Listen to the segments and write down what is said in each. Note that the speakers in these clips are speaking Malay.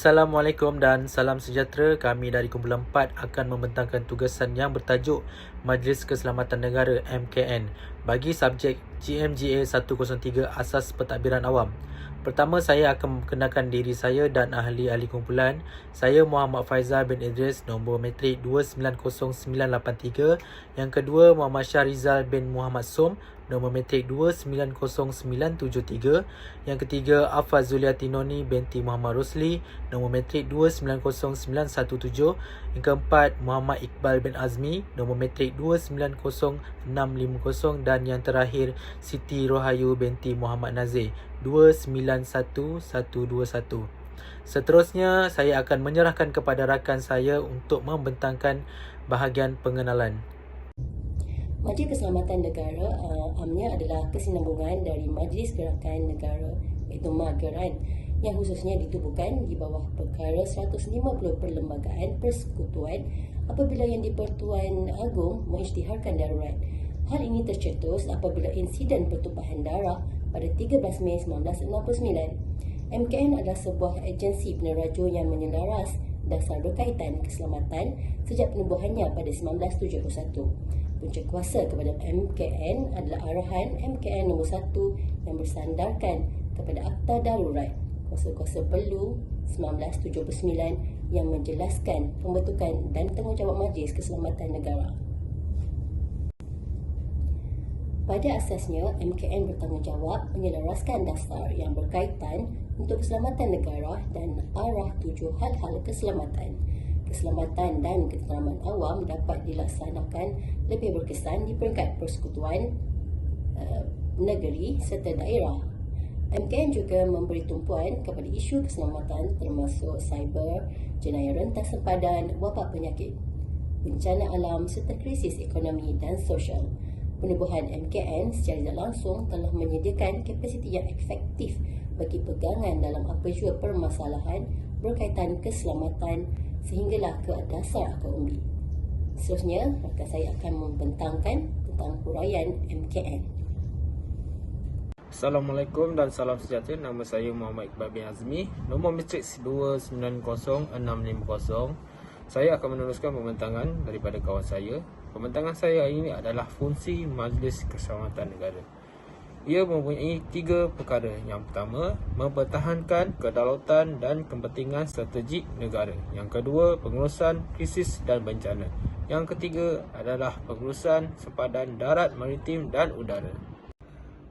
Assalamualaikum dan salam sejahtera. Kami dari Kumpulan 4 akan membentangkan tugasan yang bertajuk Majlis Keselamatan Negara MKN bagi subjek GMGA 103 Asas Pentadbiran Awam. Pertama, saya akan memperkenalkan diri saya dan ahli-ahli kumpulan. Saya Muhammad Faizal bin Idris, nombor matrik 290983. Yang kedua, Muhammad Syahrizal bin Muhammad Som, nombor matrik 290973. Yang ketiga, Afaz Zuliati Noni binti Muhammad Rosli, nombor matrik 290917. Yang keempat, Muhammad Iqbal bin Azmi, nombor matrik 290650. Dan yang terakhir, Siti Rohayu binti Muhammad Nazir, 291121. Seterusnya, saya akan menyerahkan kepada rakan saya untuk membentangkan bahagian pengenalan. Majlis Keselamatan Negara amnya adalah kesinambungan dari Majlis Gerakan Negara iaitu MAGERAN yang khususnya ditubuhkan di bawah perkara 150 perlembagaan persekutuan apabila yang di-Pertuan Agong mengisytiharkan darurat. Hal ini tercetus apabila insiden pertumpahan darah pada 13 Mei 1969. MKN adalah sebuah agensi peneraja yang menyelaras dasar berkaitan keselamatan sejak penubuhannya pada 1971. Punca kuasa kepada MKN adalah arahan MKN nombor 1 yang bersandarkan kepada Akta Darurat Kuasa-Kuasa Perlu 1979 yang menjelaskan pembentukan dan tanggungjawab Majlis Keselamatan Negara. Pada asasnya, MKN bertanggungjawab menyelaraskan dasar yang berkaitan untuk keselamatan negara dan arah 7 hal-hal keselamatan. Keselamatan dan ketenteraman awam dapat dilaksanakan lebih berkesan di peringkat persekutuan, negeri serta daerah. MKN juga memberi tumpuan kepada isu keselamatan termasuk cyber, jenayah rentas sempadan, wabak penyakit, bencana alam serta krisis ekonomi dan sosial. Penubuhan MKN secara tidak langsung telah menyediakan kapasiti yang efektif bagi pegangan dalam apa jua permasalahan berkaitan keselamatan sehinggalah ke dasar akar umbi. Seterusnya, rakan saya akan membentangkan tentang huraian MKN. Assalamualaikum dan salam sejahtera. Nama saya Muhammad Iqbal bin Azmi, nombor matrik 290650. Saya akan meneruskan pembentangan daripada kawan saya. Pembentangan saya hari ini adalah fungsi Majlis Keselamatan Negara. Ia mempunyai 3 perkara. Yang pertama, mempertahankan kedaulatan dan kepentingan strategik negara. Yang kedua, pengurusan krisis dan bencana. Yang ketiga adalah pengurusan sempadan darat, maritim dan udara.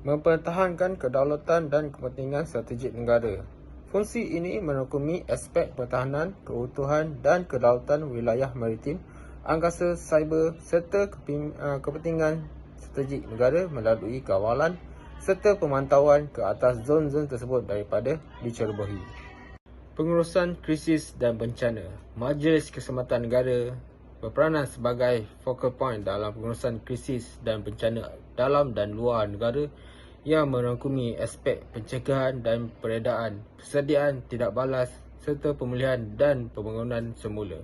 Mempertahankan kedaulatan dan kepentingan strategik negara. Fungsi ini merangkumi aspek pertahanan, keutuhan dan kedaulatan wilayah maritim, angkasa, cyber serta kepentingan strategik negara melalui kawalan serta pemantauan ke atas zon-zon tersebut daripada dicerobohi. Pengurusan krisis dan bencana. Majlis Keselamatan Negara berperanan sebagai focal point dalam pengurusan krisis dan bencana dalam dan luar negara yang merangkumi aspek pencegahan dan peredaan, persediaan tidak balas serta pemulihan dan pembangunan semula.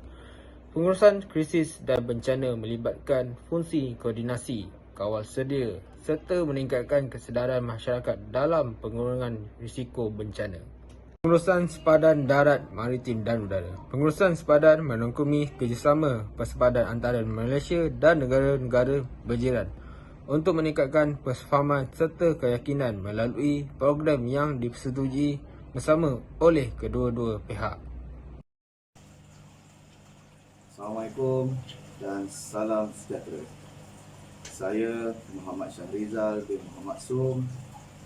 Pengurusan krisis dan bencana melibatkan fungsi koordinasi, kawal sedia serta meningkatkan kesedaran masyarakat dalam pengurangan risiko bencana. Pengurusan sempadan darat, maritim dan udara. Pengurusan sempadan merangkumi kerjasama persempadan antara Malaysia dan negara-negara berjiran untuk meningkatkan persefahaman serta keyakinan melalui program yang dipersetujui bersama oleh kedua-dua pihak. Assalamualaikum dan salam sejahtera. Saya Muhammad Syahrizal bin Muhammad Som,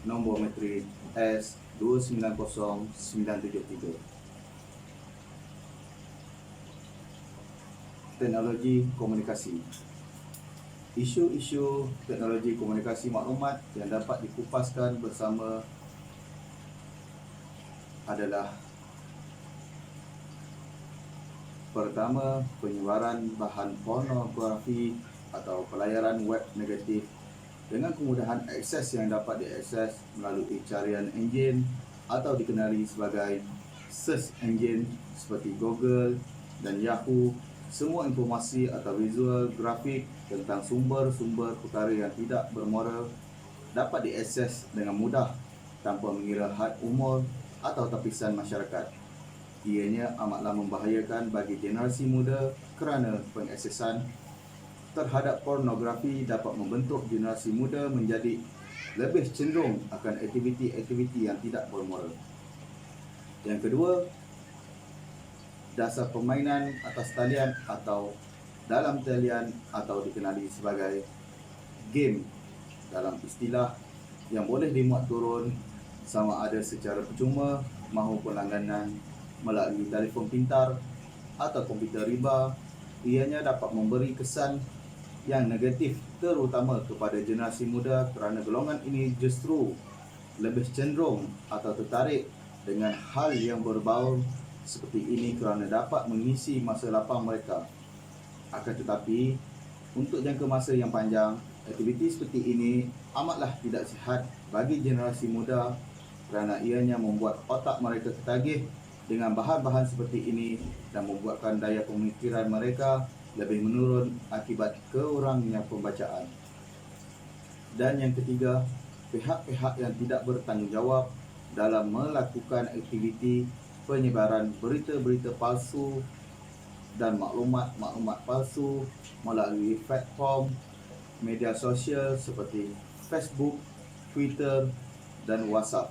nombor matrik S 290973. Teknologi komunikasi. Isu-isu teknologi komunikasi maklumat yang dapat dikupaskan bersama adalah: pertama, penyebaran bahan pornografi atau pelayaran web negatif dengan kemudahan akses yang dapat diakses melalui carian enjin atau dikenali sebagai search engine seperti Google dan Yahoo. Semua informasi atau visual grafik tentang sumber-sumber perkara yang tidak bermoral dapat diakses dengan mudah tanpa mengira had umur atau tapisan masyarakat. Ianya amatlah membahayakan bagi generasi muda kerana pengaksesan terhadap pornografi dapat membentuk generasi muda menjadi lebih cenderung akan aktiviti-aktiviti yang tidak bermoral. Yang kedua, dasar permainan atas talian atau dalam talian atau dikenali sebagai game dalam istilah yang boleh dimuat turun sama ada secara percuma maupun langganan melalui telefon pintar atau komputer riba. Ianya dapat memberi kesan yang negatif terutama kepada generasi muda kerana golongan ini justru lebih cenderung atau tertarik dengan hal yang berbau seperti ini kerana dapat mengisi masa lapang mereka. Akan tetapi, untuk jangka masa yang panjang, aktiviti seperti ini amatlah tidak sihat bagi generasi muda kerana ianya membuat otak mereka ketagih dengan bahan-bahan seperti ini dan membuatkan daya pemikiran mereka lebih menurun akibat kurangnya pembacaan. Dan yang ketiga, pihak-pihak yang tidak bertanggungjawab dalam melakukan aktiviti penyebaran berita-berita palsu dan maklumat-maklumat palsu melalui platform media sosial seperti Facebook, Twitter dan WhatsApp.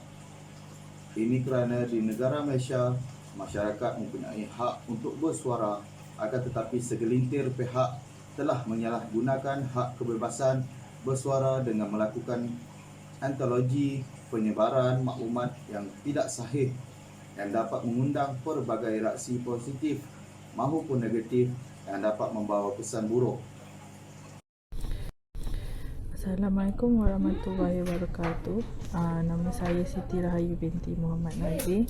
Ini kerana di negara Malaysia, masyarakat mempunyai hak untuk bersuara, akan tetapi segelintir pihak telah menyalahgunakan hak kebebasan bersuara dengan melakukan antologi penyebaran maklumat yang tidak sahih yang dapat mengundang pelbagai reaksi positif maupun negatif yang dapat membawa kesan buruk. Assalamualaikum warahmatullahi wabarakatuh. Nama saya Siti Rahayu binti Muhammad Nazir.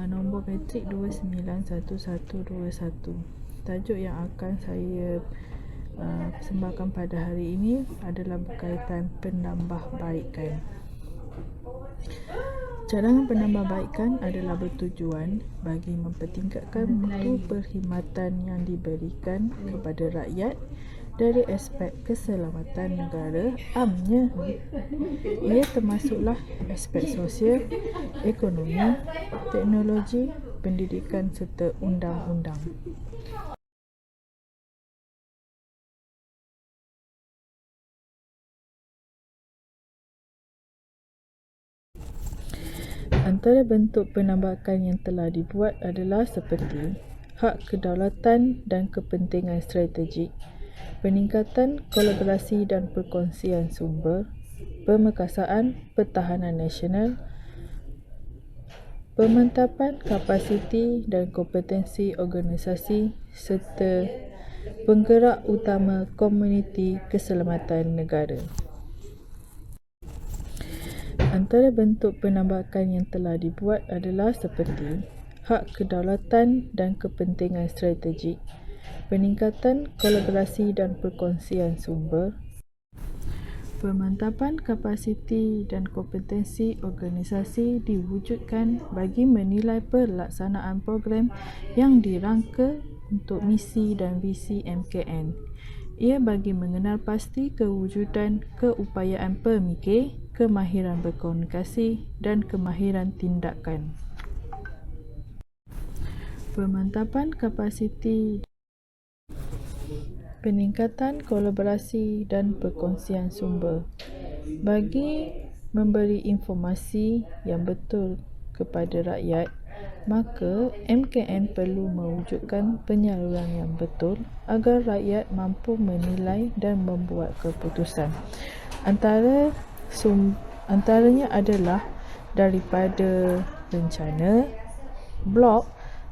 Nombor metrik 291121. Tajuk yang akan saya persembahkan pada hari ini adalah berkaitan penambahbaikan. Cadangan penambahbaikan adalah bertujuan bagi mempertingkatkan mutu perkhidmatan yang diberikan kepada rakyat dari aspek keselamatan negara amnya. Ia termasuklah aspek sosial, ekonomi, teknologi, pendidikan serta undang-undang. Antara bentuk penambahbaikan yang telah dibuat adalah seperti hak kedaulatan dan kepentingan strategik, peningkatan kolaborasi dan perkongsian sumber, pemekasaan pertahanan nasional, pemantapan kapasiti dan kompetensi organisasi serta penggerak utama komuniti keselamatan negara. Antara bentuk penambahbaikan yang telah dibuat adalah seperti hak kedaulatan dan kepentingan strategik, peningkatan kolaborasi dan perkongsian sumber, pemantapan kapasiti dan kompetensi organisasi diwujudkan bagi menilai pelaksanaan program yang dirangka untuk misi dan visi MKN. Ia bagi mengenal pasti kewujudan keupayaan pemikir, kemahiran berkomunikasi dan kemahiran tindakan. Pemantapan kapasiti, peningkatan kolaborasi dan perkongsian sumber bagi memberi informasi yang betul kepada rakyat, maka MKN perlu mewujudkan penyaluran yang betul agar rakyat mampu menilai dan membuat keputusan. Antaranya adalah daripada rencana, blog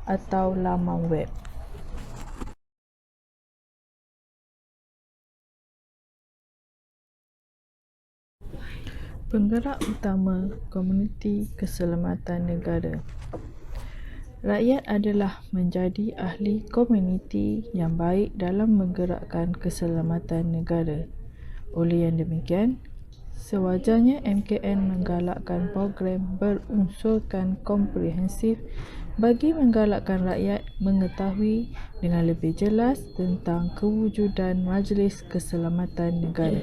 atau laman web. Penggerak utama komuniti keselamatan negara. Rakyat adalah menjadi ahli komuniti yang baik dalam menggerakkan keselamatan negara. Oleh yang demikian, sewajarnya MKN menggalakkan program berunsurkan komprehensif bagi menggalakkan rakyat mengetahui dengan lebih jelas tentang kewujudan Majlis Keselamatan Negara.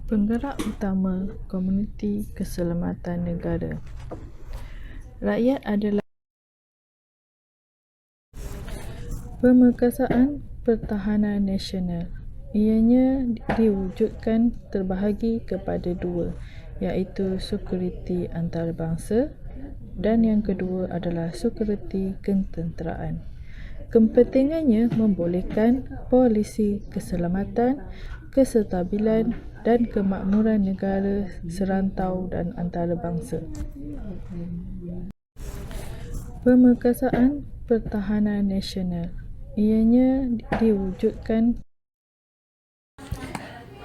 Penggerak utama komuniti keselamatan negara. Rakyat adalah pemerkasaan pertahanan nasional. Ianya diwujudkan terbahagi kepada dua, iaitu sekuriti antarabangsa dan yang kedua adalah sekuriti ketenteraan. Kepentingannya membolehkan polisi keselamatan, kestabilan dan kemakmuran negara serantau dan antarabangsa. Pemerkasaan pertahanan nasional. Ianya diwujudkan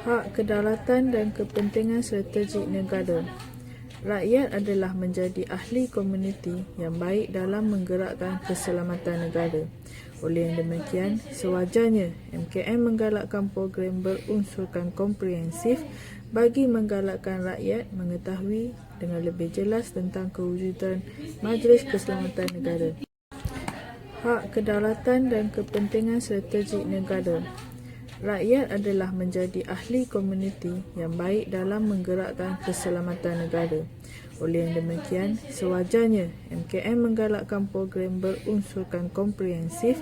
hak kedaulatan dan kepentingan strategik negara. Rakyat adalah menjadi ahli komuniti yang baik dalam menggerakkan keselamatan negara. Oleh yang demikian, sewajarnya MKN menggalakkan program berunsurkan komprehensif bagi menggalakkan rakyat mengetahui dengan lebih jelas tentang kewujudan Majlis Keselamatan Negara. Hak kedaulatan dan kepentingan strategik negara. Rakyat adalah menjadi ahli komuniti yang baik dalam menggerakkan keselamatan negara. Oleh yang demikian, sewajarnya MKN menggalakkan program berunsurkan komprehensif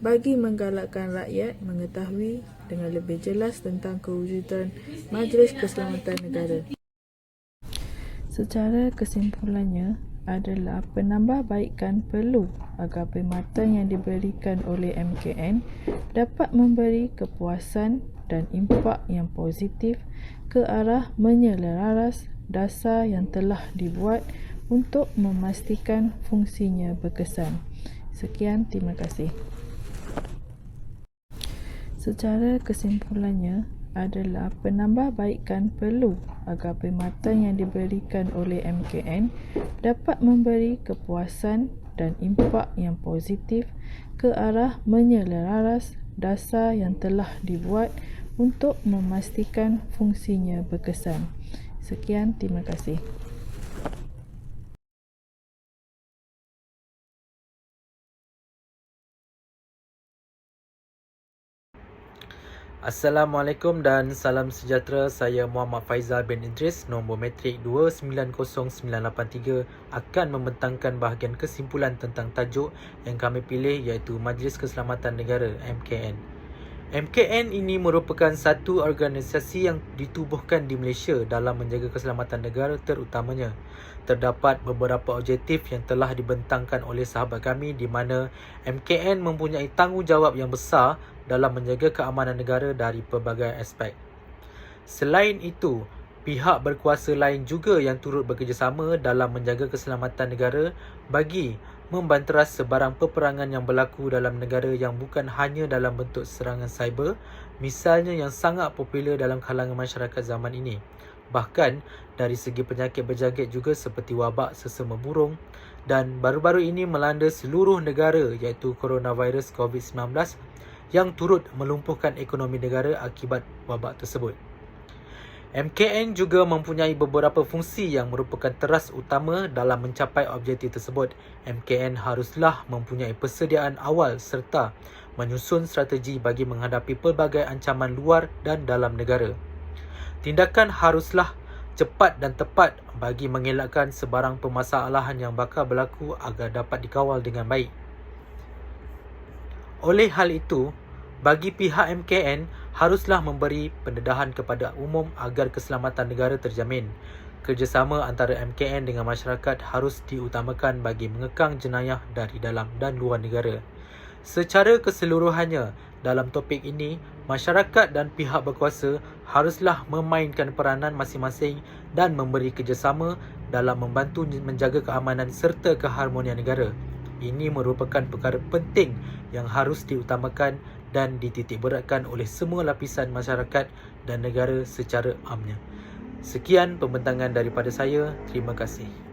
bagi menggalakkan rakyat mengetahui dengan lebih jelas tentang kewujudan Majlis Keselamatan Negara. Secara kesimpulannya adalah penambahbaikan perlu agar perkhidmatan yang diberikan oleh MKN dapat memberi kepuasan dan impak yang positif ke arah menyelaras dasar yang telah dibuat untuk memastikan fungsinya berkesan. Sekian, terima kasih. Secara kesimpulannya adalah penambahbaikan perlu agar perkhidmatan yang diberikan oleh MKN dapat memberi kepuasan dan impak yang positif ke arah menyelaras dasar yang telah dibuat untuk memastikan fungsinya berkesan. Sekian, terima kasih. Assalamualaikum dan salam sejahtera. Saya Muhammad Faizal bin Idris, nombor matrik 290983, akan membentangkan bahagian kesimpulan tentang tajuk yang kami pilih, iaitu Majlis Keselamatan Negara (MKN). MKN ini merupakan satu organisasi yang ditubuhkan di Malaysia dalam menjaga keselamatan negara terutamanya. Terdapat beberapa objektif yang telah dibentangkan oleh sahabat kami di mana MKN mempunyai tanggungjawab yang besar dalam menjaga keamanan negara dari pelbagai aspek. Selain itu, pihak berkuasa lain juga yang turut bekerjasama dalam menjaga keselamatan negara bagi membanteras sebarang peperangan yang berlaku dalam negara yang bukan hanya dalam bentuk serangan cyber, misalnya yang sangat popular dalam kalangan masyarakat zaman ini. Bahkan dari segi penyakit berjangkit juga seperti wabak sesama burung dan baru-baru ini melanda seluruh negara, iaitu coronavirus COVID-19 yang turut melumpuhkan ekonomi negara akibat wabak tersebut. MKN juga mempunyai beberapa fungsi yang merupakan teras utama dalam mencapai objektif tersebut. MKN haruslah mempunyai persediaan awal serta menyusun strategi bagi menghadapi pelbagai ancaman luar dan dalam negara. Tindakan haruslah cepat dan tepat bagi mengelakkan sebarang permasalahan yang bakal berlaku agar dapat dikawal dengan baik. Oleh hal itu, bagi pihak MKN haruslah memberi pendedahan kepada umum agar keselamatan negara terjamin. Kerjasama antara MKN dengan masyarakat harus diutamakan bagi mengekang jenayah dari dalam dan luar negara. Secara keseluruhannya, dalam topik ini, masyarakat dan pihak berkuasa haruslah memainkan peranan masing-masing dan memberi kerjasama dalam membantu menjaga keamanan serta keharmonian negara. Ini merupakan perkara penting yang harus diutamakan dan dititikberatkan oleh semua lapisan masyarakat dan negara secara amnya. Sekian pembentangan daripada saya. Terima kasih.